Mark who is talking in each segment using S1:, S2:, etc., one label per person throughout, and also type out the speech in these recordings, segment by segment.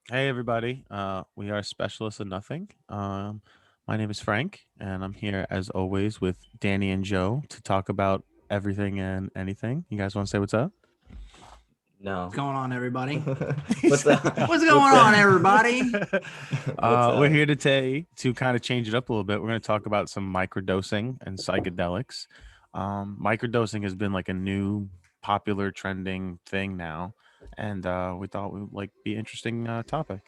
S1: Hey everybody, we are Specialists of Nothing. My name is Frank, and I'm here as always with Danny and Joe to talk about everything and anything. You guys want to say what's up?
S2: No.
S3: What's going on, everybody?
S2: What's up?
S3: What's
S2: What's
S3: going on,
S2: up?
S3: everybody?
S2: What's
S1: We're
S2: up?
S1: here today to kind of change it up a little bit. We're going to talk about some microdosing and psychedelics. Microdosing has been like a new popular trending thing now, and we thought it would like be an interesting topic.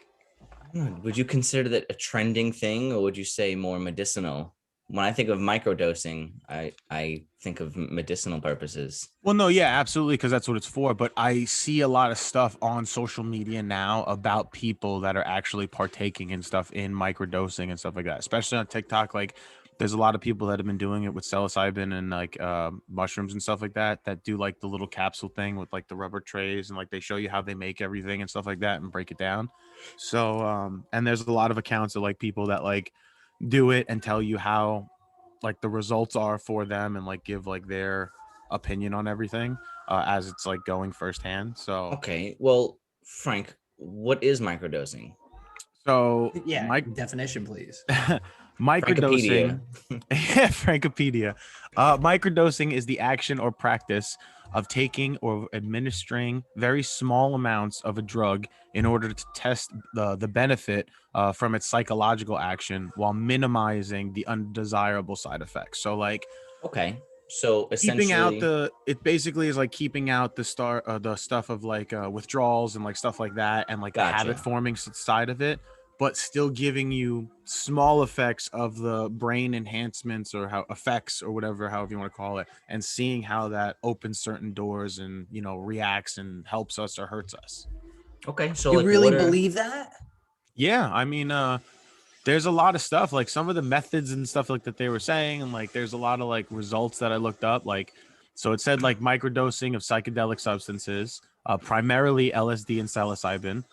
S2: Would you consider that a trending thing, or would you say more medicinal? When I think of microdosing, I think of medicinal purposes.
S1: Well, no, yeah, absolutely, because that's what it's for. But I see a lot of stuff on social media now about people that are actually partaking in stuff in microdosing and stuff like that, especially on TikTok. Like, there's a lot of people that have been doing it with psilocybin and like mushrooms and stuff like that, that do like the little capsule thing with like the rubber trays and like they show you how they make everything and stuff like that and break it down. So, and there's a lot of accounts of like people that like do it and tell you how like the results are for them and like give like their opinion on everything as it's like going firsthand. So,
S2: Okay, well, Frank, what is microdosing?
S1: so
S3: Yeah,
S1: Mike,
S3: definition, please.
S2: Frankopedia.
S1: microdosing, yeah, Frankopedia. Microdosing is the action or practice of taking or administering very small amounts of a drug in order to test the benefit from its psychological action while minimizing the undesirable side effects. So, like,
S2: Okay, so
S1: keeping out
S2: essentially,
S1: the it basically is like keeping out the stuff of like withdrawals and like stuff like that and like a habit
S2: gotcha.
S1: forming side of it, but still giving you small effects of the brain enhancements or how effects or whatever, however you want to call it, and seeing how that opens certain doors and reacts and helps us or hurts us.
S2: Okay, so
S3: You
S2: like,
S3: really
S2: what are
S3: believe that?
S1: Yeah, I mean, there's a lot of stuff, like some of the methods and stuff like that they were saying, and like there's a lot of like results that I looked up. Like, so it said like microdosing of psychedelic substances, primarily LSD and psilocybin,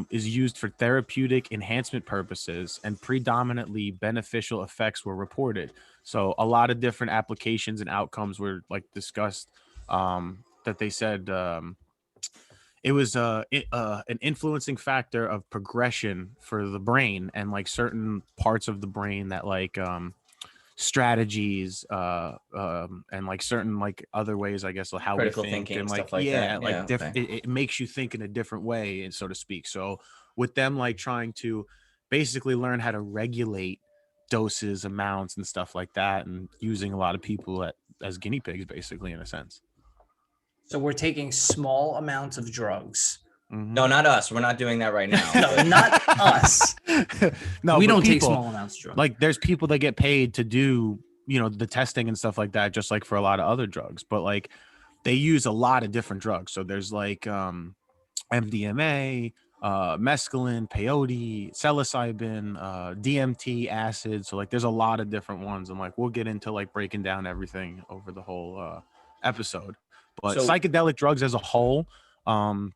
S1: is used for therapeutic enhancement purposes, and predominantly beneficial effects were reported. So a lot of different applications and outcomes were like discussed. That they said it was an influencing factor of progression for the brain and like certain parts of the brain that like strategies and like certain like other ways, I guess, of how we
S2: critical
S1: think
S2: thinking,
S1: and like
S2: stuff like
S1: yeah,
S2: that?
S1: like
S2: Yeah, okay.
S1: it makes you think in a different way, and so to speak. So with them like trying to basically learn how to regulate doses, amounts, and stuff like that, and using a lot of people as guinea pigs, basically, in a sense.
S3: So we're taking small amounts of drugs.
S1: Hmm.
S2: No, not us. We're not doing that right now.
S3: No, not us.
S1: No,
S3: We
S1: but
S3: don't take
S1: people
S3: small amounts of drugs.
S1: like there's people that get paid to do the testing and stuff like that, just like for a lot of other drugs. But like they use a lot of different drugs. So there's like MDMA, mescaline, peyote, psilocybin, DMT, acid. So like there's a lot of different ones, and like we'll get into like breaking down everything over the whole episode. But
S2: So,
S1: psychedelic drugs as a whole, um,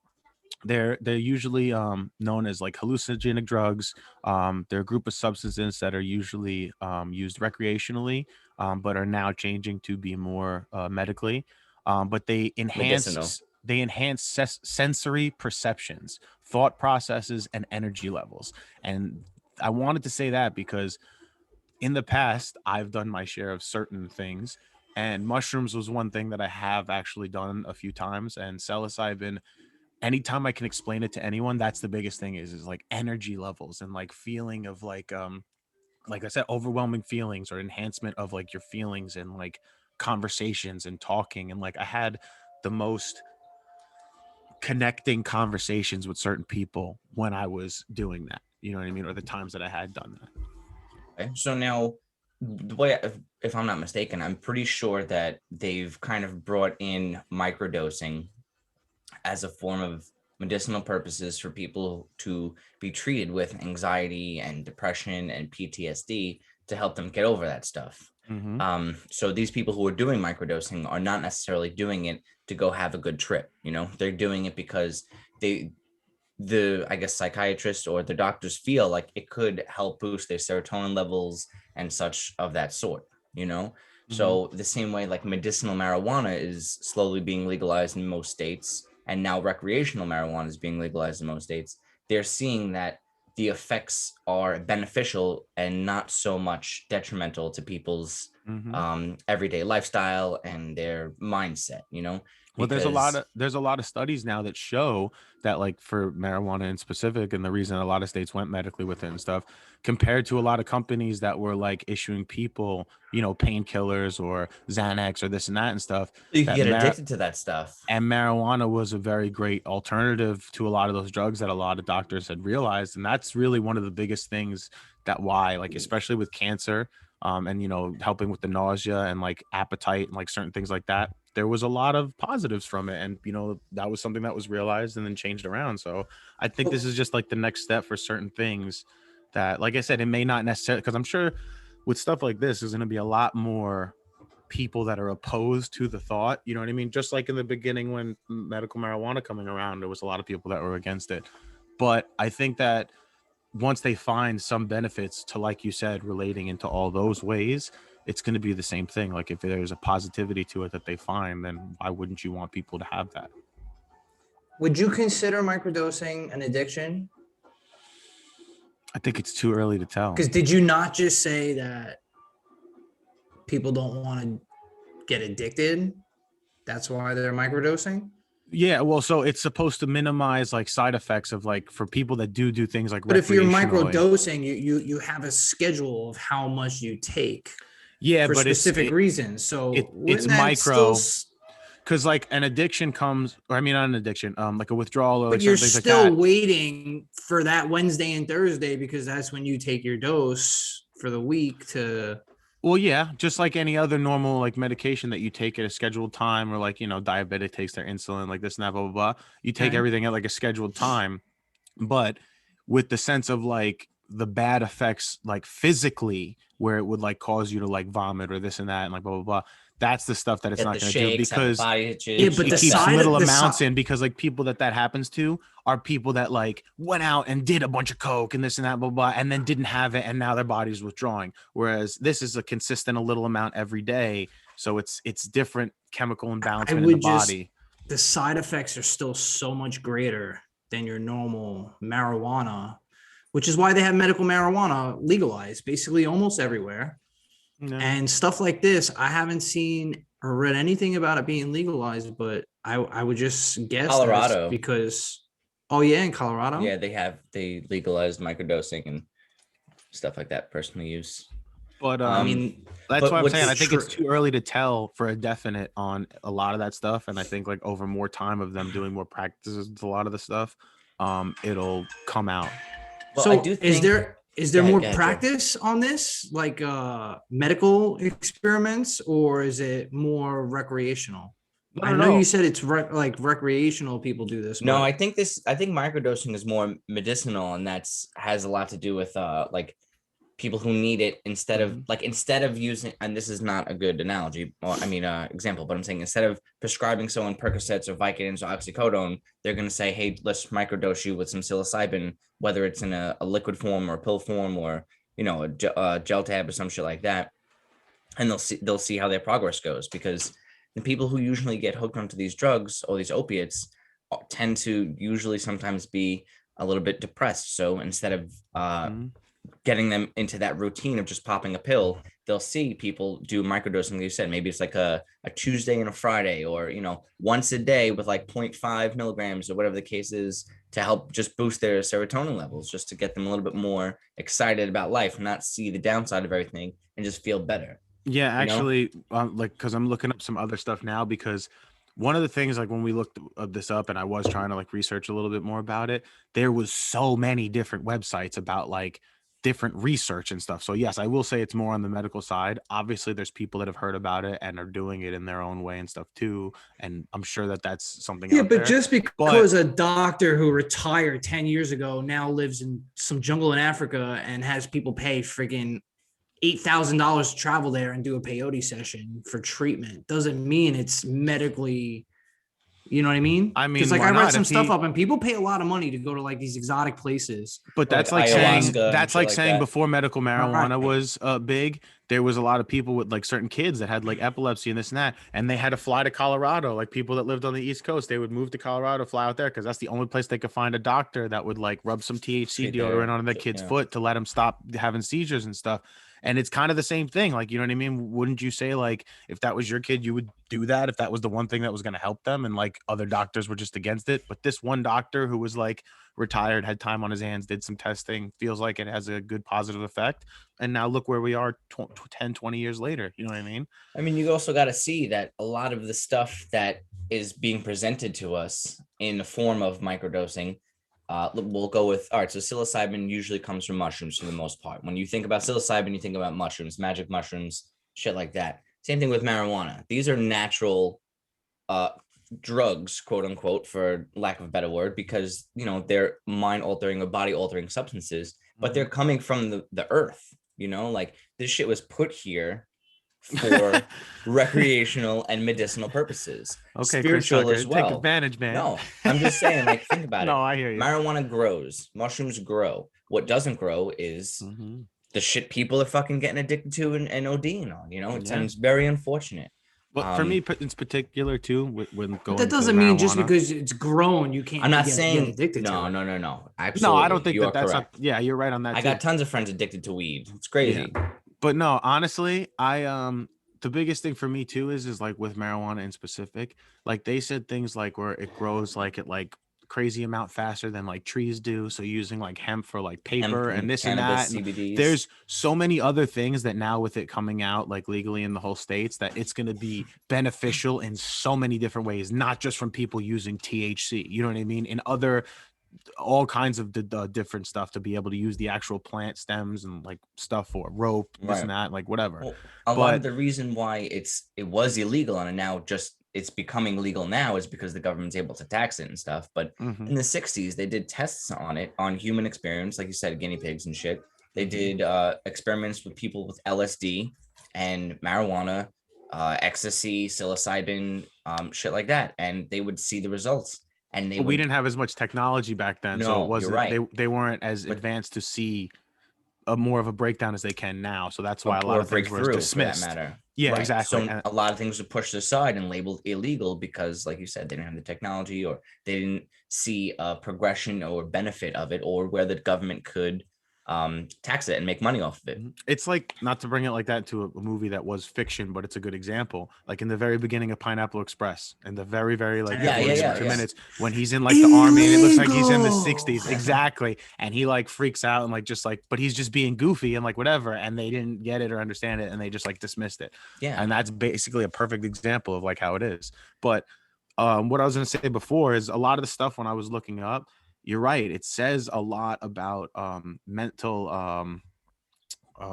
S1: they're usually known as like hallucinogenic drugs. They're a group of substances that are usually used recreationally, but are now changing to be more medically. But
S2: medicinal.
S1: they enhance sensory perceptions, thought processes, and energy levels. And I wanted to say that because in the past I've done my share of certain things, and mushrooms was one thing that I have actually done a few times, and psilocybin, anytime I can explain it to anyone, that's the biggest thing is like energy levels and like feeling of like I said, overwhelming feelings or enhancement of like your feelings and like conversations and talking. And like I had the most connecting conversations with certain people when I was doing that. You know what I mean? Or the times that I had done that.
S2: Okay. So now, the way, if I'm not mistaken, I'm pretty sure that they've kind of brought in microdosing as a form of medicinal purposes for people to be treated with anxiety and depression and PTSD to help them get over that stuff.
S1: Mm-hmm.
S2: So these people who are doing microdosing are not necessarily doing it to go have a good trip. They're doing it because they the I guess psychiatrists or the doctors feel like it could help boost their serotonin levels and such of that sort, you know.
S1: Mm-hmm.
S2: So the same way like medicinal marijuana is slowly being legalized in most states, and now recreational marijuana is being legalized in most states, they're seeing that the effects are beneficial and not so much detrimental to people's everyday lifestyle and their mindset,
S1: Well,
S2: because
S1: there's a lot of studies now that show that, like, for marijuana in specific, and the reason a lot of states went medically with it and stuff, compared to a lot of companies that were like issuing people, painkillers or Xanax or this and that and stuff,
S2: you can
S1: that
S2: get addicted to that stuff.
S1: and marijuana was a very great alternative to a lot of those drugs that a lot of doctors had realized. And that's really one of the biggest things that why, like, especially with cancer, and helping with the nausea and like appetite and like certain things like that, there was a lot of positives from it. And that was something that was realized and then changed around. So I think this is just like the next step for certain things that, like I said, it may not necessarily, because I'm sure with stuff like this, there's going to be a lot more people that are opposed to the thought, you know what I mean? Just like in the beginning when medical marijuana coming around, there was a lot of people that were against it. But I think that once they find some benefits to, like you said, relating into all those ways, it's going to be the same thing. Like if there's a positivity to it that they find, then why wouldn't you want people to have that?
S3: Would you consider microdosing an addiction?
S1: I think it's too early to tell.
S3: Because did you not just say that people don't want to get addicted? That's why they're microdosing?
S1: Yeah, well, so it's supposed to minimize like side effects of like for people that do things like.
S3: But if you're
S1: recreationally.
S3: microdosing, you have a schedule of how much you take.
S1: Yeah,
S3: for
S1: but
S3: specific reasons. So
S1: it's micro. Because like an addiction comes, or I mean, not an addiction, like a withdrawal, or
S3: but
S1: like
S3: you're
S1: things
S3: still
S1: like that.
S3: waiting for that Wednesday and Thursday because that's when you take your dose for the week to.
S1: Well, yeah, just like any other normal like medication that you take at a scheduled time, or like diabetic takes their insulin, like this and that, blah blah blah. You take everything at like a scheduled time, but with the sense of like the bad effects, like physically, where it would like cause you to like vomit or this and that, and like blah blah blah. That's the stuff that it's not going to do, because
S3: but
S1: it
S3: the
S1: keeps
S3: side
S1: little
S3: of,
S1: amounts in, because like people that happens to are people that like went out and did a bunch of coke and this and that, blah, blah, and then didn't have it, and now their body's withdrawing. Whereas this is a consistent, a little amount every day, so it's different chemical imbalancement in the body.
S3: The side effects are still so much greater than your normal marijuana, which is why they have medical marijuana legalized basically almost everywhere. No. And stuff like this, I haven't seen or read anything about it being legalized, but I would just guess
S2: Colorado,
S3: because in Colorado,
S2: they legalized microdosing and stuff like that, personal use.
S1: But I mean, that's what I'm saying. I think it's too early to tell for a definite on a lot of that stuff, and I think like over more time of them doing more practices with a lot of the stuff, it'll come out.
S3: Well, so I do think, is there more practice on this, like medical experiments, or is it more recreational? I know you said it's like recreational people do this.
S2: No, I think microdosing is more medicinal, and has a lot to do with like people who need it instead of using, and this is not a good analogy, example, but I'm saying instead of prescribing someone Percocets or Vicodins or oxycodone, they're going to say, hey, let's microdose you with some psilocybin, whether it's in a liquid form or a pill form, or a gel tab or some shit like that, and they'll see how their progress goes, because the people who usually get hooked onto these drugs or these opiates tend to usually sometimes be a little bit depressed. So instead of getting them into that routine of just popping a pill, they'll see people do microdosing. Like you said, maybe it's like a Tuesday and a Friday, or once a day with like 0.5 milligrams or whatever the case is, to help just boost their serotonin levels, just to get them a little bit more excited about life, not see the downside of everything, and just feel better.
S1: Yeah, actually, because I'm looking up some other stuff now, because one of the things, like when we looked this up and I was trying to like research a little bit more about it, there was so many different websites about like different research and stuff. So yes, I will say it's more on the medical side. Obviously there's people that have heard about it and are doing it in their own way and stuff too, and I'm sure that that's something out there.
S3: Just because a doctor who retired 10 years ago now lives in some jungle in Africa and has people pay friggin' $8,000 to travel there and do a peyote session for treatment doesn't mean it's medically You know what I mean?
S1: I mean,
S3: because like
S1: why
S3: I read
S1: not?
S3: some
S1: If
S3: stuff
S1: he-
S3: up, and people pay a lot of money to go to like these exotic places.
S1: But
S2: Like
S1: that's like saying
S2: ayahuasca and
S1: that's
S2: shit
S1: like
S2: like
S1: saying
S2: that.
S1: before medical marijuana
S3: Right.
S1: was big, there was a lot of people with like certain kids that had like epilepsy and this and that, and they had to fly to Colorado. Like people that lived on the East Coast, they would move to Colorado, fly out there because that's the only place they could find a doctor that would like rub some THC
S2: Treat
S1: deodorant
S2: their
S1: on the
S2: shit,
S1: kid's
S2: yeah.
S1: foot to let him stop having seizures and stuff. And it's kind of the same thing. Like, you know what I mean? Wouldn't you say like if that was your kid, you would do that if that was the one thing that was going to help them, and like other doctors were just against it? But this one doctor who was like retired, had time on his hands, did some testing, feels like it has a good positive effect. And now look where we are 10, 20 years later. You know what I mean?
S2: I mean, you also got to see that a lot of the stuff that is being presented to us in the form of microdosing, we'll go with, all right, so psilocybin usually comes from mushrooms for the most part. When you think about psilocybin, you think about mushrooms, magic mushrooms, shit like that. Same thing with marijuana. These are natural drugs, quote unquote, for lack of a better word, because, you know, they're mind altering or body altering substances, but they're coming from the earth, you know, like this shit was put here for recreational and medicinal purposes.
S1: Okay, Chris
S2: Spiritual
S1: Tucker,
S2: as well.
S1: take advantage, man.
S2: No, I'm just saying, like, think about
S1: No,
S2: it.
S1: I hear you.
S2: Marijuana grows, mushrooms grow. What doesn't grow is the shit people are fucking getting addicted to and ODing on, you know. It sounds very unfortunate.
S1: But for me in particular too, when going
S3: That doesn't mean just because it's grown you can't.
S2: I'm not
S3: get
S2: saying
S3: addicted to it.
S2: No. Absolutely.
S1: No, I don't think
S2: you
S1: that's
S2: correct.
S1: not. Yeah, you're right on that.
S2: I got tons of friends addicted to weed. It's crazy.
S1: Yeah. But no, honestly, the biggest thing for me too is like with marijuana in specific, like they said things like where it grows like at like crazy amount faster than like trees do. So using like hemp for like paper and this and that. And
S2: CBDs.
S1: there's so many other things that now with it coming out like legally in the whole states that it's going to be beneficial in so many different ways, not just from people using THC. You know what I mean? In other all kinds of different stuff to be able to use the actual plant stems and like stuff for rope, this and that, like whatever.
S2: Well, a lot of the reason why it was illegal and now just it's becoming legal now is because the government's able to tax it and stuff. But in the 60s, they did tests on it on human experiments, like you said, guinea pigs and shit. They did experiments with people with LSD and marijuana, ecstasy, psilocybin, shit like that, and they would see the results. And
S1: we didn't have as much technology back then, so it wasn't.
S2: Right.
S1: They weren't as advanced to see a more of a breakdown as they can now. So that's why a lot of things were dismissed.
S2: For that matter.
S1: Yeah,
S2: right.
S1: exactly.
S2: So a lot of things were pushed aside and labeled illegal because, like you said, they didn't have the technology or they didn't see a progression or benefit of it, or where the government could tax it and make money off of it.
S1: It's like, not to bring it like that to a movie that was fiction, but it's a good example. Like in the very beginning of Pineapple Express, in the very like minutes when he's in like the army and it looks like he's in the 60s, exactly, and he like freaks out and like just like, but he's just being goofy and like whatever, and they didn't get it or understand it and they just like dismissed it. And that's basically a perfect example of like how it is. But what I was going to say before is a lot of the stuff when I was looking up, you're right, it says a lot about mental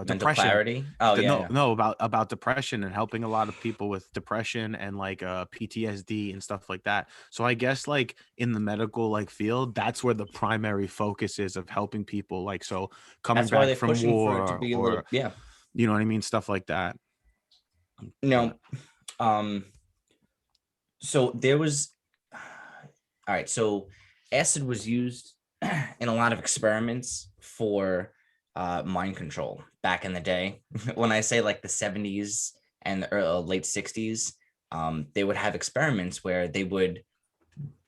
S1: depression.
S2: Clarity.
S1: About depression and helping a lot of people with depression and like PTSD and stuff like that. So I guess like in the medical like field, that's where the primary focus is of helping people, like, so coming back from war or you know what I mean, stuff like that.
S2: No. So there was all right, so acid was used in a lot of experiments for mind control back in the day. When I say like the 70s and the late 60s, they would have experiments where they would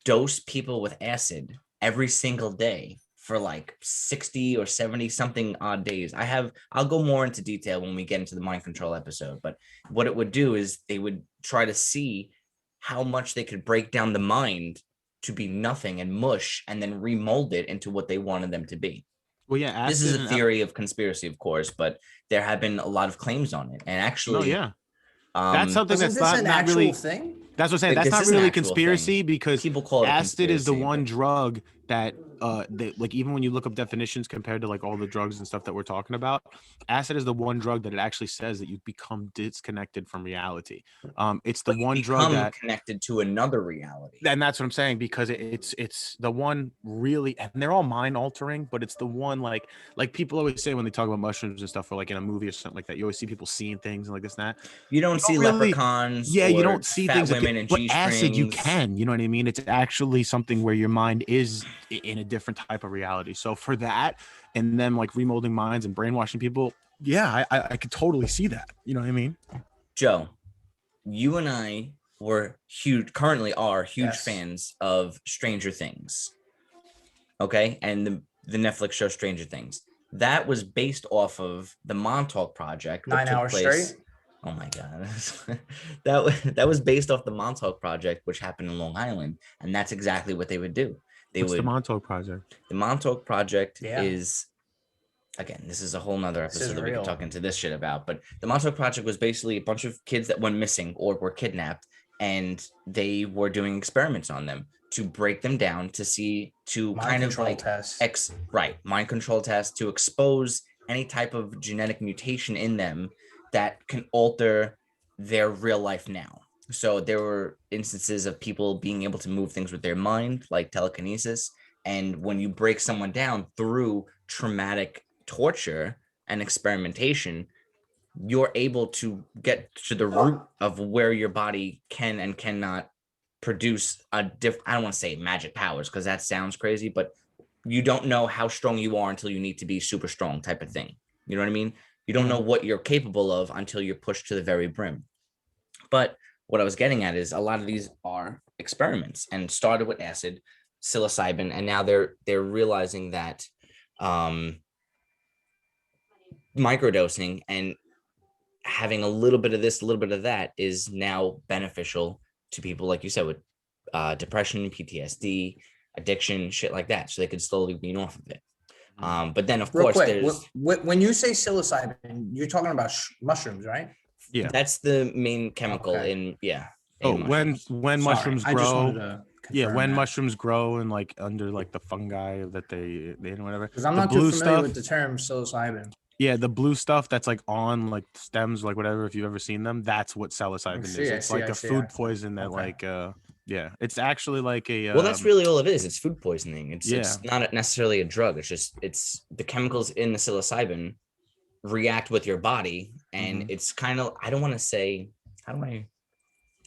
S2: dose people with acid every single day for like 60 or 70 something odd days. I'll go more into detail when we get into the mind control episode, but what it would do is they would try to see how much they could break down the mind to be nothing and mush and then remold it into what they wanted them to be.
S1: Well, yeah,
S2: this is a theory of conspiracy, of course, but there have been a lot of claims on it. And actually,
S1: that's something that's not really thing. That's what I'm saying. That's not really conspiracy because
S2: people call it
S1: acid is the one drug that like even when you look up definitions compared to like all the drugs and stuff that we're talking about, acid is the one drug that it actually says that you become disconnected from reality. It's the one drug that
S2: connected to another reality.
S1: And that's what I'm saying, because it's the one really, and they're all mind altering, but it's the one like people always say when they talk about mushrooms and stuff, or like in a movie or something like that, you always see people seeing things and like this and that.
S2: You don't see
S1: really,
S2: leprechauns.
S1: Yeah, you don't see
S2: fat
S1: things
S2: women
S1: like,
S2: and
S1: but
S2: G-strings.
S1: acid you can, you know what I mean? It's actually something where your mind is in a different type of reality. So for that, and then like remolding minds and brainwashing people, yeah, I could totally see that. You know what I mean?
S2: Joe, you and I currently are huge fans of Stranger Things. Okay, and the Netflix show Stranger Things. That was based off of the Montauk Project.
S3: 9 hours straight.
S2: Oh my God. that was based off the Montauk Project, which happened in Long Island. And that's exactly what they would do.
S1: What's the Montauk Project?
S2: The Montauk Project is, again, this is a whole nother episode that we can talk into this shit about. But the Montauk Project was basically a bunch of kids that went missing or were kidnapped. And they were doing experiments on them to break them down to mind control test to expose any type of genetic mutation in them that can alter their real life now. So there were instances of people being able to move things with their mind, like telekinesis. And when you break someone down through traumatic torture and experimentation, you're able to get to the root of where your body can and cannot produce I don't want to say magic powers, because that sounds crazy, but you don't know how strong you are until you need to be super strong type of thing. You know what I mean? You don't know what you're capable of until you're pushed to the very brim. But what I was getting at is a lot of these are experiments, and started with acid, psilocybin, and now they're realizing that microdosing and having a little bit of this, a little bit of that is now beneficial to people, like you said, with depression, PTSD, addiction, shit like that. So they could slowly wean off of it. But then, of course, there's
S3: when you say psilocybin, you're talking about mushrooms, right?
S1: Yeah,
S2: that's the main chemical in
S1: mushrooms. when mushrooms grow.
S3: When
S1: mushrooms grow and like under like the fungi that they whatever.
S3: Because I'm not too familiar with the term psilocybin.
S1: Yeah, the blue stuff that's like on like stems, like whatever. If you've ever seen them, that's what psilocybin is. It's like a food poison that it's actually like a.
S2: Well, that's really all it is. It's food poisoning. It's not necessarily a drug. It's the chemicals in the psilocybin react with your body, and it's kind of, I don't want to say, how do I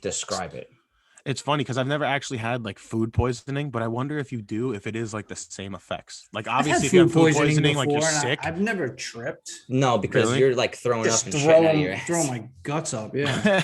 S2: describe it?
S1: It's funny because I've never actually had like food poisoning, but I wonder if you do, if it is like the same effects. Like obviously, if you have food poisoning, like you're sick.
S3: I've never tripped.
S2: No, because you're like throwing up and shit out of your ass.
S3: Throw my guts up, yeah.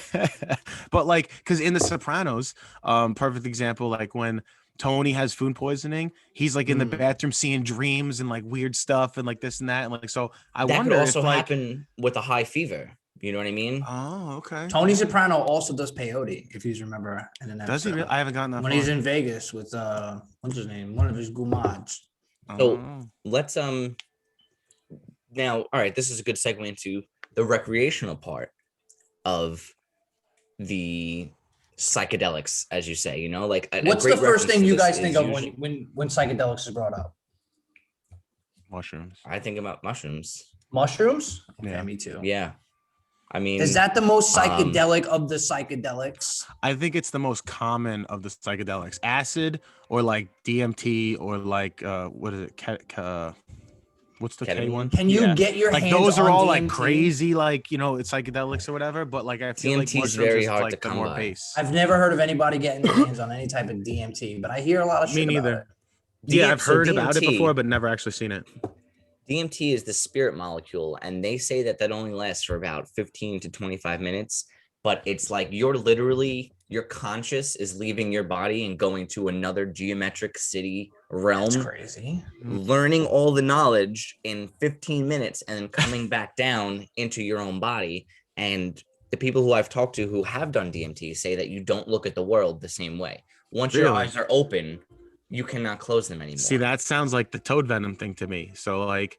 S1: But like, because in The Sopranos, perfect example, like when Tony has food poisoning, he's like in the bathroom seeing dreams and like weird stuff and like this and that, and like so. I wonder
S2: could also
S1: if, like,
S2: happen with a high fever. You know what I mean?
S1: Oh, okay.
S3: Tony Soprano also does peyote, if you remember. In an
S1: does he? Really? I haven't gotten that
S3: when
S1: far.
S3: he's in Vegas with what's his name? One of his gumads.
S2: So let's now, all right, this is a good segue into the recreational part of the psychedelics, as you say. You know, like
S3: what's the first thing you guys think of when psychedelics is brought up?
S1: Mushrooms.
S2: I think about mushrooms.
S3: Mushrooms? Okay,
S1: yeah,
S3: me too.
S2: Yeah. I mean,
S3: is that the most psychedelic of the psychedelics?
S1: I think it's the most common of the psychedelics. Acid or like DMT or like what is it? What's the K one?
S3: Can you get your
S1: like
S3: hands
S1: those are
S3: on
S1: all
S3: DMT?
S1: Like crazy, like, you know, it's psychedelics or whatever. But like I feel
S2: DMT
S1: like
S2: is very hard
S1: like
S2: to come by.
S1: Base.
S3: I've never heard of anybody getting their hands on any type of DMT, but I hear a lot of shit.
S1: Me neither.
S3: About it.
S1: Yeah, I've heard about it before, but never actually seen it.
S2: DMT is the spirit molecule, and they say that only lasts for about 15 to 25 minutes. But it's like your conscious is leaving your body and going to another geometric city realm.
S3: That's crazy.
S2: Learning all the knowledge in 15 minutes and then coming back down into your own body. And the people who I've talked to who have done DMT say that you don't look at the world the same way. Once your eyes are open, you cannot close them anymore.
S1: See, that sounds like the toad venom thing to me. So like,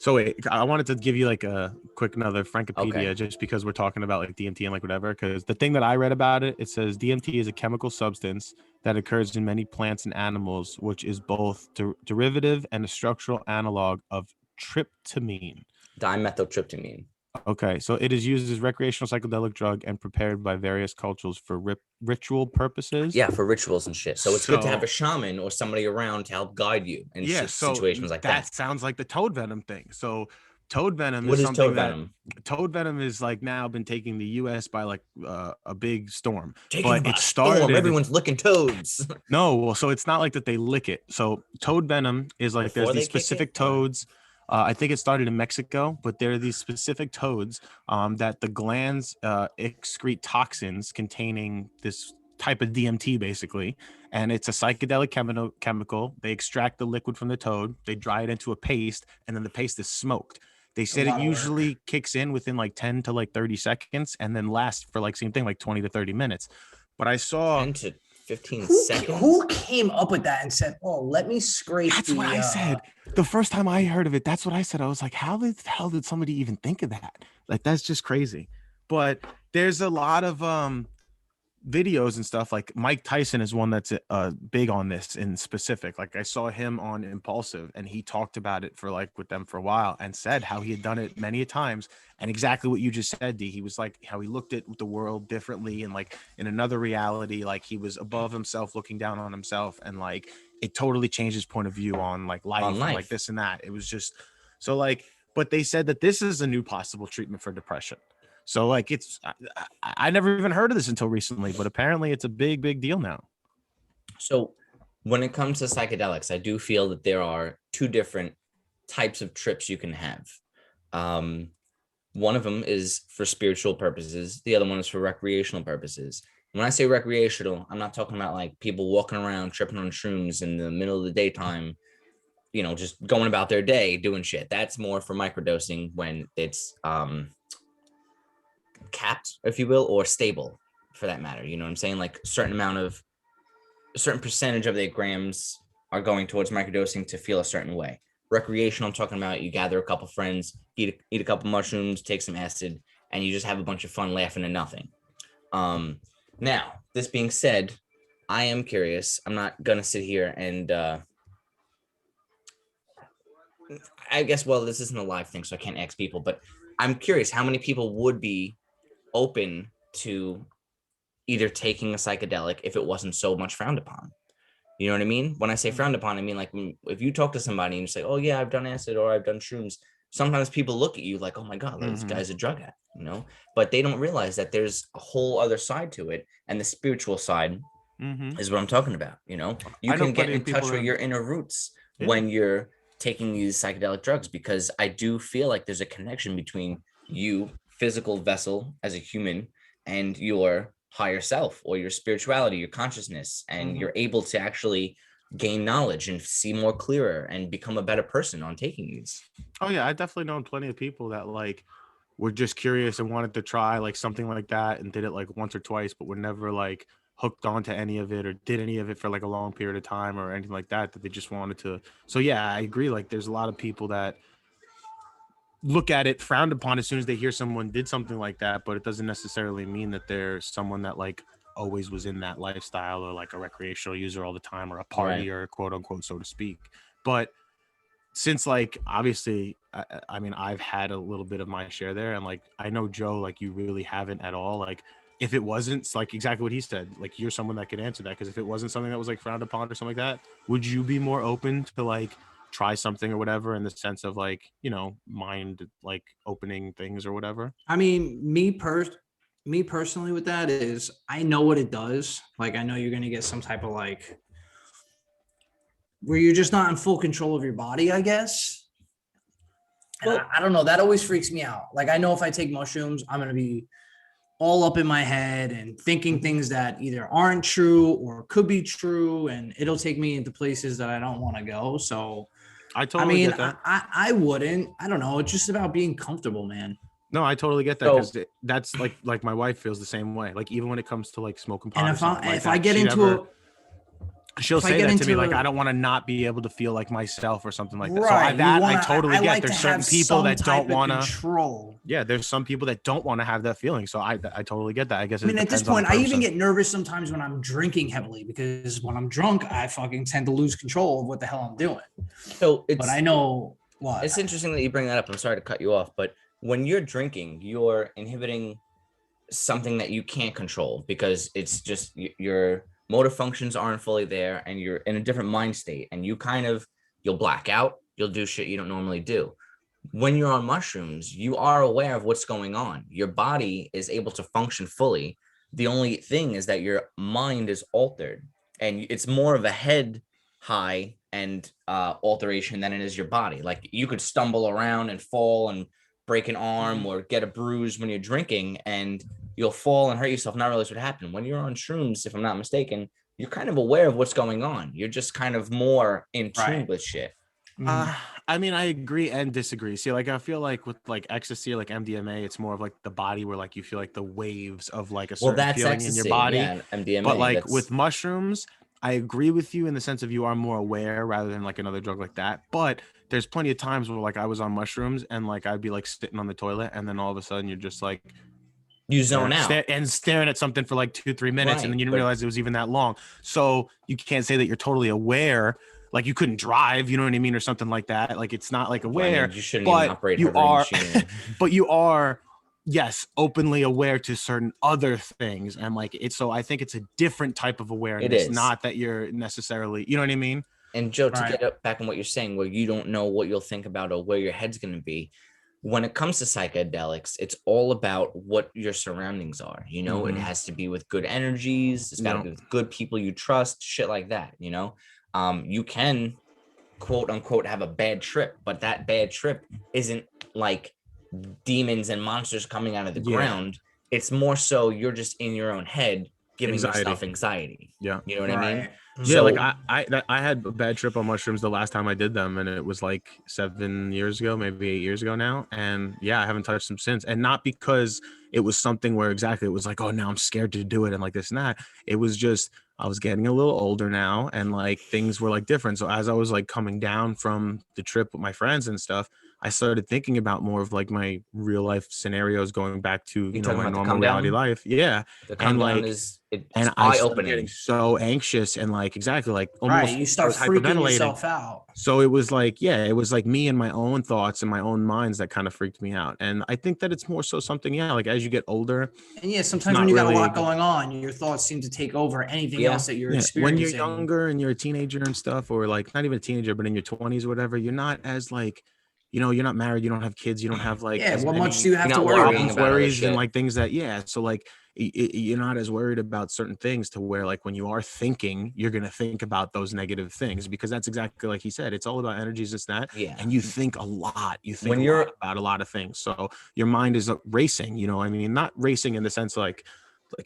S1: wait, I wanted to give you like a quick another Frankopedia just because we're talking about like DMT and like whatever. Because the thing that I read about it, it says DMT is a chemical substance that occurs in many plants and animals, which is both derivative and a structural analog of tryptamine.
S2: Dimethyltryptamine.
S1: Okay, so it is used as recreational psychedelic drug and prepared by various cultures for ritual purposes.
S2: Yeah, for rituals and shit. So it's good to have a shaman or somebody around to help guide you in situations like that.
S1: That sounds like the toad venom thing. So toad venom
S2: What
S1: is
S2: is
S1: something
S2: toad venom?
S1: Toad venom is like now been taking the US by like a big storm.
S2: It started. Everyone's licking toads.
S1: No, well, so it's not like that they lick it. So toad venom is like
S2: Before
S1: there's these specific toads. I think it started in Mexico, but there are these specific toads that the glands excrete toxins containing this type of DMT, basically. And it's a psychedelic chemical. They extract the liquid from the toad, they dry it into a paste, and then the paste is smoked. They said it usually kicks in within like 10 to like 30 seconds and then lasts for like same thing, like 20 to 30 minutes. But I saw
S2: 10 to 15 seconds.
S3: Who came up with that and said, "Oh, let me scrape"?
S1: That's what I said. The first time I heard of it, that's what I said. I was like, how the hell did somebody even think of that? Like, that's just crazy. But there's a lot of videos and stuff. Like Mike Tyson is one that's big on this in specific. Like I saw him on Impulsive and he talked about it for like with them for a while and said how he had done it many a times. And exactly what you just said, D. He was like how he looked at the world differently and like in another reality, like he was above himself, looking down on himself, and like it totally changed his point of view on like life, and like this and that. It was just so like, but they said that this is a new possible treatment for depression. So like it's, I never even heard of this until recently, but apparently it's a big, big deal now.
S2: So when it comes to psychedelics, I do feel that there are two different types of trips you can have. One of them is for spiritual purposes. The other one is for recreational purposes. When I say recreational, I'm not talking about like people walking around tripping on shrooms in the middle of the daytime, you know, just going about their day doing shit. That's more for microdosing when it's capped, if you will, or stable for that matter. You know what I'm saying? Like a certain percentage of the grams are going towards microdosing to feel a certain way. Recreational, I'm talking about you gather a couple friends, eat a couple mushrooms, take some acid, and you just have a bunch of fun laughing at nothing. Now, this being said, I am curious. I'm not gonna sit here and I guess, well, this isn't a live thing, so I can't ask people, but I'm curious how many people would be open to either taking a psychedelic if it wasn't so much frowned upon. You know what I mean? When I say frowned upon, I mean like if you talk to somebody and you say, "Oh yeah, I've done acid or I've done shrooms," sometimes people look at you like, "Oh my God, like, this guy's a drug addict," you know? But they don't realize that there's a whole other side to it, and the spiritual side is what I'm talking about. You know, you can get in touch with your inner roots when you're taking these psychedelic drugs, because I do feel like there's a connection between you, physical vessel as a human, and your higher self or your spirituality, your consciousness, and you're able to actually gain knowledge and see more clearer and become a better person on taking these.
S1: Oh yeah, I definitely known plenty of people that like were just curious and wanted to try like something like that and did it like once or twice, but were never like hooked onto any of it or did any of it for like a long period of time or anything like that, that they just wanted to. So yeah, I agree. Like there's a lot of people that look at it frowned upon as soon as they hear someone did something like that, but it doesn't necessarily mean that they're someone that like always was in that lifestyle or like a recreational user all the time or a partier, quote unquote, so to speak. But since like obviously I mean I've had a little bit of my share there, and like I know Joe, like you really haven't at all. Like if it wasn't like exactly what he said, like you're someone that could answer that, because if it wasn't something that was like frowned upon or something like that, would you be more open to like try something or whatever, in the sense of like, you know, mind like opening things or whatever?
S3: I mean, me personally with that is I know what it does. Like I know you're gonna get some type of like where you're just not in full control of your body, I guess. And well, I don't know. That always freaks me out. Like I know if I take mushrooms, I'm gonna be all up in my head and thinking things that either aren't true or could be true, and it'll take me into places that I don't want to go. So
S1: I totally get that.
S3: I wouldn't. I don't know. It's just about being comfortable, man.
S1: No, I totally get that, because that's like my wife feels the same way. Like even when it comes to like smoking pot,
S3: and if I get into
S1: she'll
S3: if I
S1: say
S3: get
S1: that to me,
S3: into
S1: like, I don't want to not be able to feel like myself or something like that. So
S3: right,
S1: I totally
S3: I
S1: get.
S3: like to
S1: There's certain
S3: have
S1: people
S3: some
S1: that
S3: type
S1: don't
S3: of
S1: want to.
S3: control.
S1: Yeah, there's some people that don't want to have that feeling. So I totally get that. I guess
S3: I mean,
S1: it
S3: at this
S1: depends on the
S3: point, I even
S1: person.
S3: get nervous sometimes when I'm drinking heavily, because when I'm drunk, I fucking tend to lose control of what the hell I'm doing.
S2: So
S3: But I know what.
S2: it's interesting that you bring that up. I'm sorry to cut you off, but when you're drinking, you're inhibiting something that you can't control because it's just your motor functions aren't fully there and you're in a different mind state, and you'll black out, you'll do shit you don't normally do. When you're on mushrooms, you are aware of what's going on. Your body is able to function fully. The only thing is that your mind is altered, and it's more of a head high and alteration than it is your body. Like you could stumble around and fall and break an arm or get a bruise when you're drinking, and you'll fall and hurt yourself, not realize what happened. When you're on shrooms, if I'm not mistaken, you're kind of aware of what's going on. You're just kind of more in tune with shit.
S1: I mean, I agree and disagree. See, like, I feel like with like ecstasy or like MDMA, it's more of like the body where like you feel like the waves of like a certain feeling
S2: Ecstasy,
S1: in your body.
S2: yeah, MDMA.
S1: But like with mushrooms, I agree with you in the sense of you are more aware rather than like another drug like that. But there's plenty of times where like I was on mushrooms and like I'd be like sitting on the toilet and then all of a sudden you're just like
S2: you zone out
S1: and staring at something for like 2-3 minutes, and then you didn't
S2: but
S1: realize it was even that long. So you can't say that you're totally aware. Like you couldn't drive, you know what I mean, or something like that. Like it's not like aware.
S2: I mean, you shouldn't
S1: but
S2: even operate
S1: you
S2: heavy
S1: are,
S2: machinery.
S1: but you are, yes, openly aware to certain other things, and like it's. So I think it's a different type of awareness.
S2: It is.
S1: Not that you're necessarily, you know what I mean.
S2: And Joe, to
S3: Right.
S2: get up back on what you're saying, where you don't know what you'll think about or where your head's going to be, when it comes to psychedelics, it's all about what your surroundings are. You know, it has to be with good energies. It's got to be with good people you trust, shit like that. You know, you can quote unquote have a bad trip, but that bad trip isn't like demons and monsters coming out of the ground. It's more so you're just in your own head giving yourself anxiety.
S1: Yeah,
S2: you know what I mean.
S1: Yeah,
S2: So,
S1: like I had a bad trip on mushrooms the last time I did them, and it was like 7 years ago, maybe 8 years ago now. And yeah, I haven't touched them since. And not because it was something where exactly it was like, oh, now I'm scared to do it and like this and that. It was just I was getting a little older now, and like things were like different. So as I was like coming down from the trip with my friends and stuff, I started thinking about more of like my real life scenarios going back to my normal reality life. Yeah,
S2: the come down is
S1: and I started getting so anxious and like exactly like almost
S3: you start freaking yourself out.
S1: So it was like, yeah, it was like me and my own thoughts and my own minds that kind of freaked me out. And I think that it's more so something, yeah, like as you get older.
S3: And yeah, sometimes when you got a lot going on, your thoughts seem to take over anything else that you're experiencing.
S1: When you're younger and you're a teenager and stuff, or like not even a teenager, but in your 20s or whatever, you're not as like, you're not married, you don't have kids, you don't have like
S3: what much do you have to worry about?
S1: Worries and like things that so like you're not as worried about certain things to where like when you are thinking, you're gonna think about those negative things, because that's exactly like he said, it's all about energies, this that, and you think a lot. You think about a lot of things, so your mind is racing. I mean, not racing in the sense like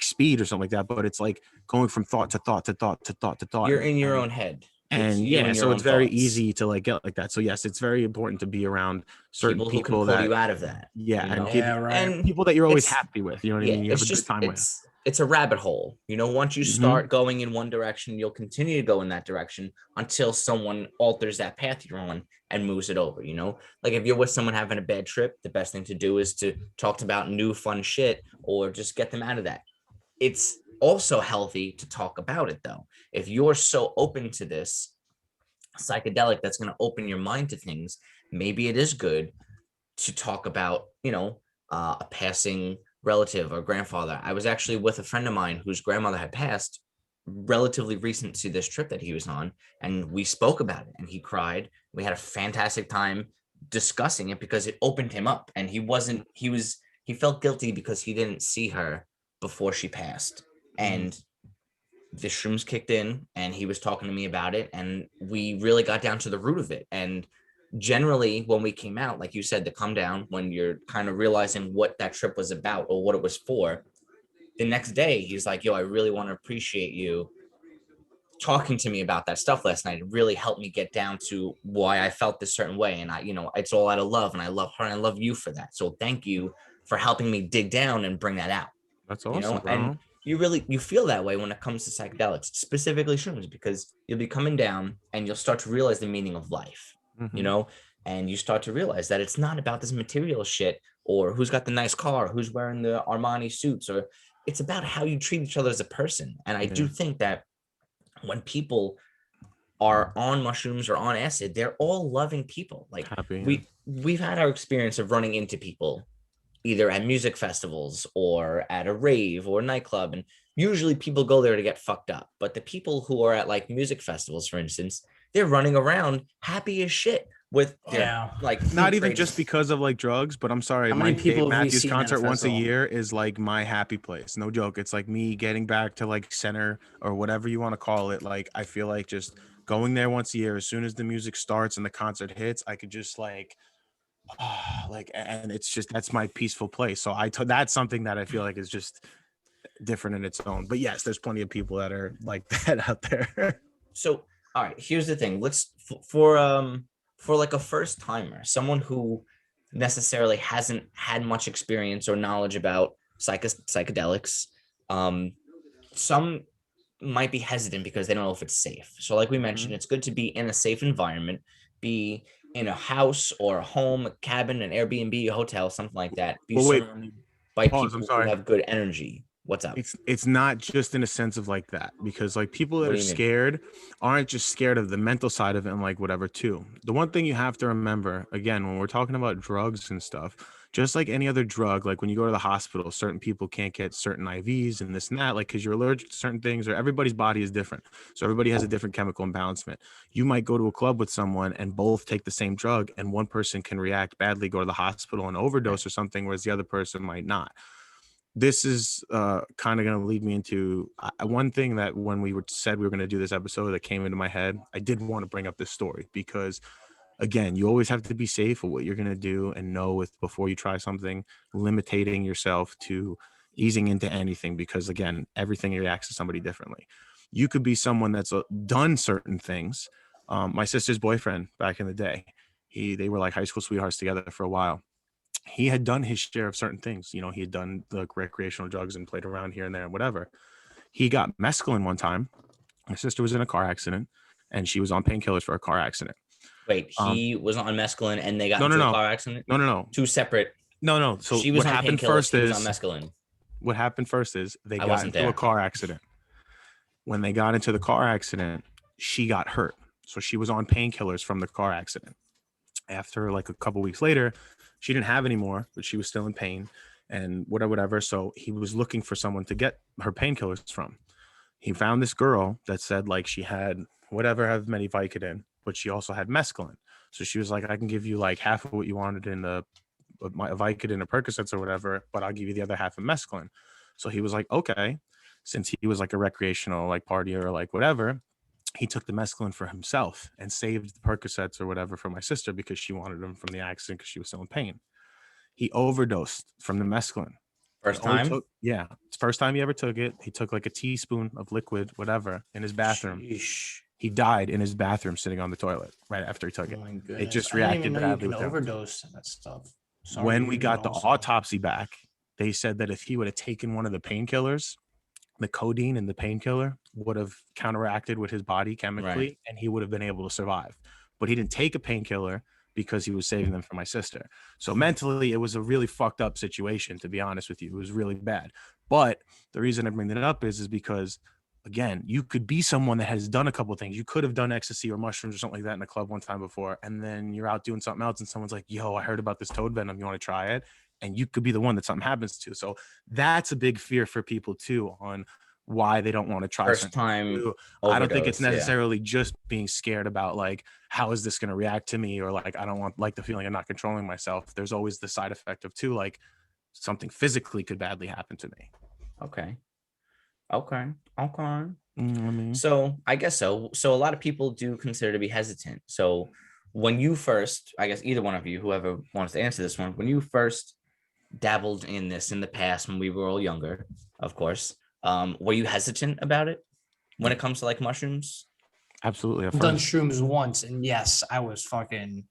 S1: speed or something like that, but it's like going from thought to thought to thought to thought to thought.
S2: You're in your own head.
S1: And so it's very easy to like get like that. So yes, it's very important to be around certain people
S2: who can pull you out of that.
S1: And people that you're always happy with. You know what I mean? You have a good time with.
S2: It's a rabbit hole. Once you start going in one direction, you'll continue to go in that direction until someone alters that path you're on and moves it over. Like if you're with someone having a bad trip, the best thing to do is to talk about new fun shit or just get them out of that. It's also healthy to talk about it though. If you're so open to this psychedelic that's going to open your mind to things, maybe it is good to talk about, a passing relative or grandfather. I was actually with a friend of mine whose grandmother had passed relatively recent to this trip that he was on, and we spoke about it and he cried. We had a fantastic time discussing it because it opened him up, and he felt guilty because he didn't see her before she passed. And the shrooms kicked in and he was talking to me about it, and we really got down to the root of it. And generally when we came out, like you said, the come down, when you're kind of realizing what that trip was about or what it was for, the next day he's like, yo, I really want to appreciate you talking to me about that stuff last night. It really helped me get down to why I felt this certain way. And it's all out of love, and I love her and I love you for that. So thank you for helping me dig down and bring that out.
S1: That's awesome, bro.
S2: And you feel that way when it comes to psychedelics, specifically shrooms, because you'll be coming down and you'll start to realize the meaning of life, you know, and you start to realize that it's not about this material shit or who's got the nice car, who's wearing the Armani suits, or it's about how you treat each other as a person. And I do think that when people are on mushrooms or on acid, they're all loving people. Like we've had our experience of running into people either at music festivals or at a rave or nightclub. And usually people go there to get fucked up. But the people who are at like music festivals, for instance, they're running around happy as shit with their like
S1: not even just because of like drugs, but I'm sorry, my Dave Matthews concert once a year is like my happy place. No joke. It's like me getting back to like center or whatever you want to call it. Like I feel like just going there once a year, as soon as the music starts and the concert hits, I could just like and it's just, that's my peaceful place. So that's something that I feel like is just different in its own. But yes, there's plenty of people that are like that out there.
S2: So all right, here's the thing. Let's for like a first timer, someone who necessarily hasn't had much experience or knowledge about psychedelics, some might be hesitant because they don't know if it's safe. So like we mentioned, it's good to be in a safe environment, be in a house or a home, a cabin, an Airbnb, a hotel, something like that. Be surrounded by people who have good energy. What's up?
S1: It's not just in a sense of like that, because like people that are scared aren't just scared of the mental side of it and like whatever too. The one thing you have to remember, again, when we're talking about drugs and stuff, just like any other drug, like when you go to the hospital, certain people can't get certain IVs and this and that, like because you're allergic to certain things, or everybody's body is different. So everybody has a different chemical imbalancement. You might go to a club with someone and both take the same drug, and one person can react badly, go to the hospital and overdose or something, whereas the other person might not. This is kind of going to lead me into one thing that when we said we were going to do this episode that came into my head, I did want to bring up this story because, again, you always have to be safe with what you're going to do and know before you try something, limiting yourself to easing into anything, because, again, everything reacts to somebody differently. You could be someone that's done certain things. My sister's boyfriend back in the day, they were like high school sweethearts together for a while. He had done his share of certain things. You know, he had done the recreational drugs and played around here and there and whatever. He got mescaline one time. My sister was in a car accident and she was on painkillers for a car accident.
S2: Wait, he was on mescaline and they got into a car accident?
S1: No.
S2: Two separate.
S1: No. So
S2: she was
S1: what
S2: on
S1: happened first
S2: he
S1: is
S2: was on mescaline.
S1: What happened first is they got into a car accident. When they got into the car accident, she got hurt. So she was on painkillers from the car accident. After like a couple weeks later, she didn't have any more, but she was still in pain and whatever. So he was looking for someone to get her painkillers from. He found this girl that said like she had have many Vicodin, but she also had mescaline. So she was like, I can give you like half of what you wanted in my Vicodin or Percocets or whatever, but I'll give you the other half of mescaline. So he was like, okay, since he was like a recreational like partier or like whatever, he took the mescaline for himself and saved the Percocets or whatever for my sister because she wanted them from the accident because she was still in pain. He overdosed from the mescaline.
S2: First time?
S1: It's the first time he ever took it. He took like a teaspoon of liquid, whatever, in his bathroom.
S3: Sheesh.
S1: He died in his bathroom sitting on the toilet right after he took it.
S3: My goodness.
S1: It just reacted badly
S3: with
S1: with him.
S3: Overdose and that stuff.
S1: When we got the autopsy back, they said that if he would have taken one of the painkillers, the codeine and the painkiller would have counteracted with his body chemically, and he would have been able to survive. But he didn't take a painkiller because he was saving them for my sister. So mentally, it was a really fucked up situation, to be honest with you. It was really bad. But the reason I bring that up is because, again, you could be someone that has done a couple of things. You could have done ecstasy or mushrooms or something like that in a club one time before, and then you're out doing something else and someone's like, yo, I heard about this toad venom. You want to try it? And you could be the one that something happens to. So that's a big fear for people too on why they don't want to try
S2: first time overdose.
S1: I don't think it's necessarily just being scared about like, how is this going to react to me? Or like, I don't want like the feeling of not controlling myself. There's always the side effect of too, like something physically could badly happen to me.
S2: Okay. So I guess so. So a lot of people do consider to be hesitant. So when you first, I guess either one of you, whoever wants to answer this one, when you first dabbled in this in the past when we were all younger, of course, were you hesitant about it when it comes to like mushrooms?
S1: Absolutely.
S3: I've done shrooms once, and yes, I was fucking,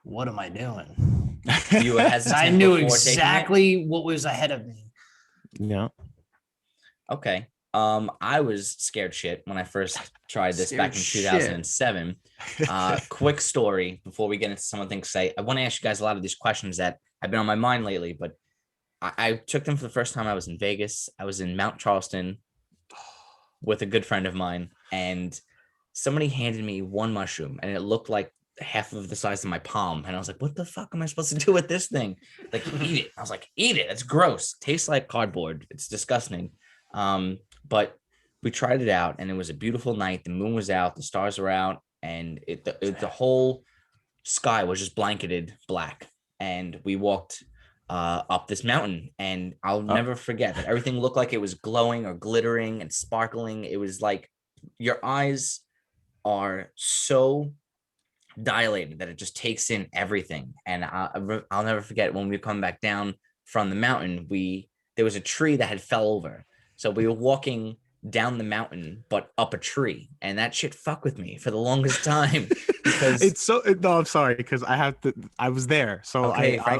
S3: what am I doing?
S2: You were hesitant.
S3: I knew exactly what was ahead of me.
S1: Yeah.
S2: Okay. I was scared shit when I first tried this back in
S3: Scared shit.
S2: 2007. Quick story before we get into some of the things. I want to ask you guys a lot of these questions that have been on my mind lately, but I took them for the first time. I was in Vegas. I was in Mount Charleston with a good friend of mine, and somebody handed me one mushroom, and it looked like half of the size of my palm. And I was like, what the fuck am I supposed to do with this thing? Like, eat it. I was like, eat it. It's gross. Tastes like cardboard. It's disgusting. But we tried it out, and it was a beautiful night. The moon was out, the stars were out, and the whole sky was just blanketed black. And we walked up this mountain, and I'll never forget that everything looked like it was glowing or glittering and sparkling. It was like your eyes are so dilated that it just takes in everything. And I'll never forget when we come back down from the mountain, there was a tree that had fell over. So we were walking down the mountain, but up a tree, and that shit fucked with me for the longest time because
S1: It's so no, I'm sorry because I was there, so
S2: Okay,
S1: I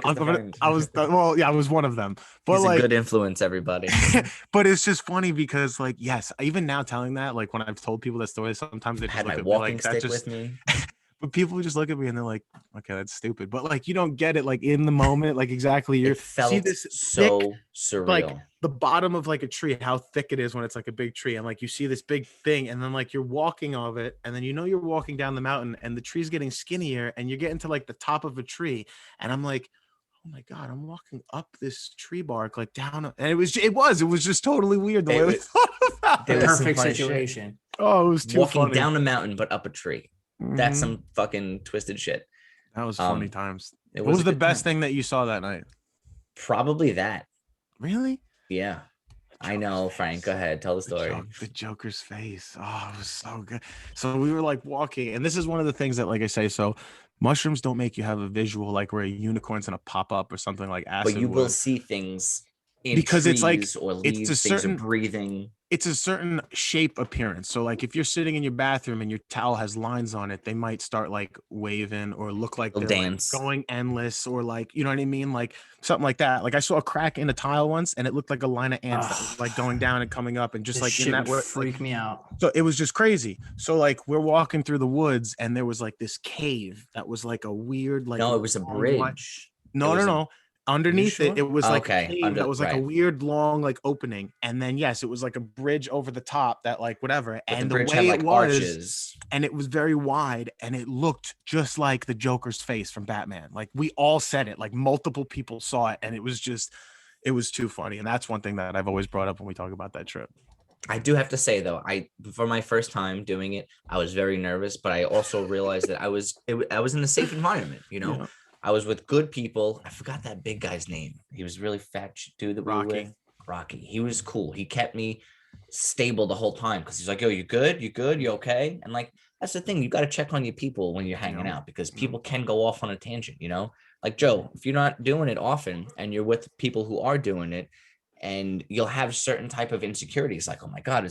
S1: was well, yeah, I was one of them, but
S2: he's a
S1: like
S2: good influence, everybody.
S1: but it's just funny because like yes, even now telling that, like when I've told people that story, sometimes they
S2: I
S1: just
S2: had
S1: look
S2: my
S1: at me
S2: walking
S1: like that's
S2: stick
S1: just
S2: with me.
S1: but people just look at me and they're like, okay, that's stupid, but like you don't get it like in the moment, like exactly
S2: It
S1: you see
S2: felt
S1: this thick,
S2: so
S1: like
S2: surreal.
S1: the bottom of like a tree, how thick it is when it's like a big tree, and like you see this big thing, and then like you're walking of it, and then you're walking down the mountain, and the tree's getting skinnier, and you're getting to like the top of a tree, and I'm like, oh my god, I'm walking up this tree bark like down, and it was just totally weird the way we thought about
S2: There
S1: it.
S2: was some
S3: Perfect
S2: funny shit.
S3: situation.
S1: Oh, it was too
S2: Walking
S1: funny.
S2: down a mountain but up a tree. That's
S1: Mhm.
S2: some fucking twisted shit.
S1: That was funny times.
S2: It
S1: What was
S2: a
S1: the
S2: good
S1: best
S2: time.
S1: thing that you saw that night?
S2: Probably that.
S1: Really?
S2: Yeah. I
S1: Joker's
S2: know,
S1: face.
S2: Frank. Go ahead. Tell the story.
S1: The Joker's face. Oh, it was so good. So we were like walking, and this is one of the things that, like I say, so mushrooms don't make you have a visual like where a unicorn's gonna pop up or something like
S2: But
S1: acid
S2: you will
S1: would,
S2: see things in
S1: because it's like
S2: trees or
S1: it's a
S2: leaves. Things are
S1: certain
S2: breathing.
S1: it's a certain shape appearance. So like if you're sitting in your bathroom and your towel has lines on it, they might start like waving or look like
S2: They'll
S1: they're like
S2: dance.
S1: going endless, or like, you know what I mean? Like something like that. Like I saw a crack in a tile once and it looked like a line of ants that was like going down and coming up, and just
S3: This
S1: like in
S3: shit
S1: that
S3: would
S1: way, like,
S3: freak me out.
S1: so it was just crazy. So like we're walking through the woods and there was like this cave that was like a weird like
S2: No, it was a
S1: long white,
S2: bridge. It
S1: no, no,
S2: was a.
S1: no.
S2: Are you
S1: Underneath it,
S2: sure?
S1: it was like a
S2: Okay.
S1: cave that
S2: Under
S1: was like a
S2: right.
S1: weird long like opening, and then yes, it was like a bridge over the top that like whatever.
S2: But the
S1: And the
S2: bridge had
S1: way it
S2: like
S1: was,
S2: arches.
S1: and it was very wide, and it looked just like the Joker's face from Batman. Like we all said it, like multiple people saw it, and it was just, it was too funny. And that's one thing that I've always brought up when we talk about that trip.
S2: I do have to say though, for my first time doing it, I was very nervous, but I also realized that I was in a safe environment.
S1: Yeah.
S2: I was with good people. I forgot that big guy's name. He was really fat dude that we were
S1: Rocky.
S2: with. Rocky. He was cool. He kept me stable the whole time because he's like, "Yo, you good? You good? You okay?" And like that's the thing. You got to check on your people when you're hanging out, because people can go off on a tangent. Like Joe, if you're not doing it often and you're with people who are doing it, and you'll have certain type of insecurities like, oh my god,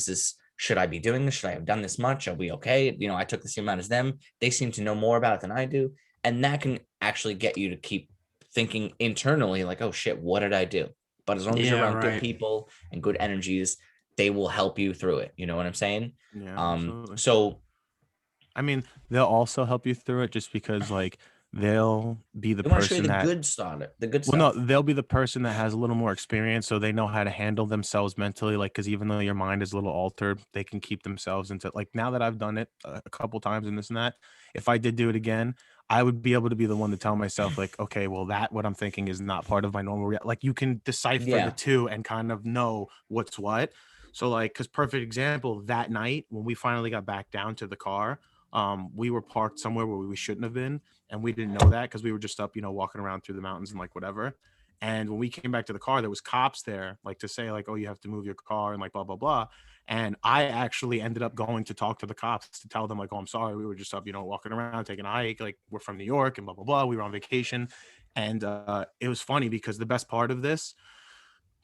S2: should I be doing this? Should I have done this much? Are we okay? I took the same amount as them. They seem to know more about it than I do, and that can actually get you to keep thinking internally like, oh shit, what did I do? But as long as you're around good people and good energies, they will help you through it. You know what I'm saying?
S1: Yeah, absolutely.
S2: So
S1: I mean, they'll also help you through it just because like they'll be the
S2: they want to show you
S1: person
S2: the
S1: that,
S2: good starter, the good
S1: well,
S2: stuff.
S1: no, they'll be the person that has a little more experience, so they know how to handle themselves mentally. Like, because even though your mind is a little altered, they can keep themselves into, like, now that I've done it a couple times and this and that, if I did do it again, I would be able to be the one to tell myself, like, okay, well, that what I'm thinking is not part of my normal like, you can decipher the
S2: Yeah.
S1: two and kind of know what's what. So, like, because perfect example, that night when we finally got back down to the car, we were parked somewhere where we shouldn't have been, and we didn't know that because we were just up, walking around through the mountains and like whatever. And when we came back to the car, there was cops there, like to say like, oh, you have to move your car and like blah blah blah. And I actually ended up going to talk to the cops to tell them like, oh, I'm sorry, we were just up, walking around taking a hike, like we're from New York and blah blah blah. We were on vacation, and it was funny because the best part of this,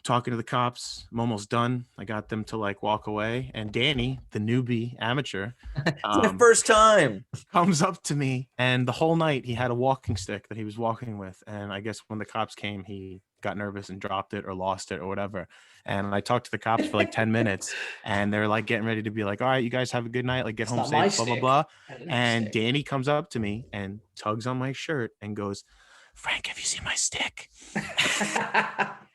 S1: talking to the cops. I'm almost done. I got them to like walk away. And Danny, the newbie amateur,
S2: It's my first time.
S1: comes up to me, and the whole night he had a walking stick that he was walking with. And I guess when the cops came, he got nervous and dropped it or lost it or whatever. And I talked to the cops for like 10 minutes, and they're like getting ready to be like, all right, you guys have a good night. Like, get home safe, blah, blah, blah. And Danny comes up to me and tugs on my shirt and goes, Frank, have you seen my stick?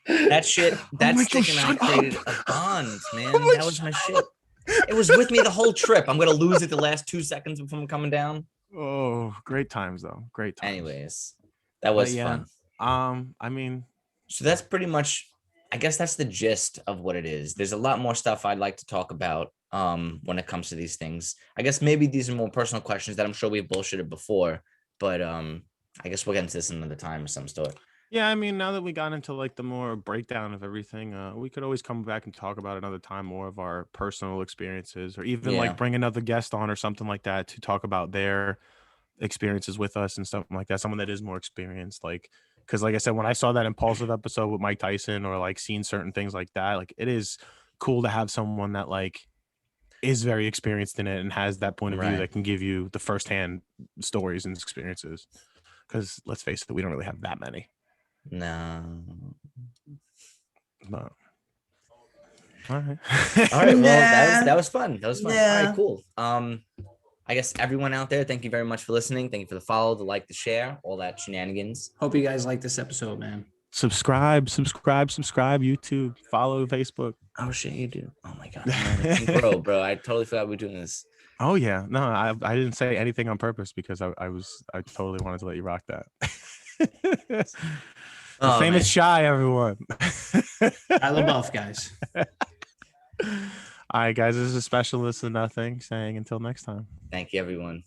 S2: That shit, that
S1: like,
S2: stick and I
S1: shut
S2: created
S1: up.
S2: a bond, man.
S1: I'm like,
S2: That was my
S1: shut
S2: shit. It was with me the whole trip. I'm gonna lose it the last 2 seconds before I'm coming down.
S1: Oh, great times though. Great times.
S2: Anyways, that was
S1: yeah,
S2: fun.
S1: I mean,
S2: So that's pretty much, I guess that's the gist of what it is. There's a lot more stuff I'd like to talk about when it comes to these things. I guess maybe these are more personal questions that I'm sure we've bullshitted before, but I guess we'll get into this another time of some sort.
S1: yeah, I mean, now that we got into like the more breakdown of everything, we could always come back and talk about another time more of our personal experiences, or even
S2: Yeah.
S1: like bring another guest on or something like that to talk about their experiences with us and something like that. Someone that is more experienced, like, because like I said, when I saw that impulsive episode with Mike Tyson, or like seeing certain things like that, like it is cool to have someone that like is very experienced in it and has that point of view
S2: Right.
S1: that can give you the firsthand stories and experiences. Because let's face it, we don't really have that many.
S2: No.
S1: But all right.
S2: All right. Well,
S3: Nah.
S2: that was fun. That was fun. All
S3: Yeah.
S2: right, cool. I guess everyone out there, thank you very much for listening. Thank you for the follow, the like, the share, all that shenanigans.
S3: Hope you guys like this episode, man.
S1: subscribe, YouTube, follow Facebook.
S2: Oh shit, you do. Oh my god, man. bro, I totally forgot we were doing this.
S1: Oh yeah, no, I didn't say anything on purpose because I totally wanted to let you rock that. The famous
S2: man.
S1: Shy, everyone.
S3: I love both guys.
S1: All right, guys, this is a special Listen to Nothing saying until next time.
S2: Thank you, everyone.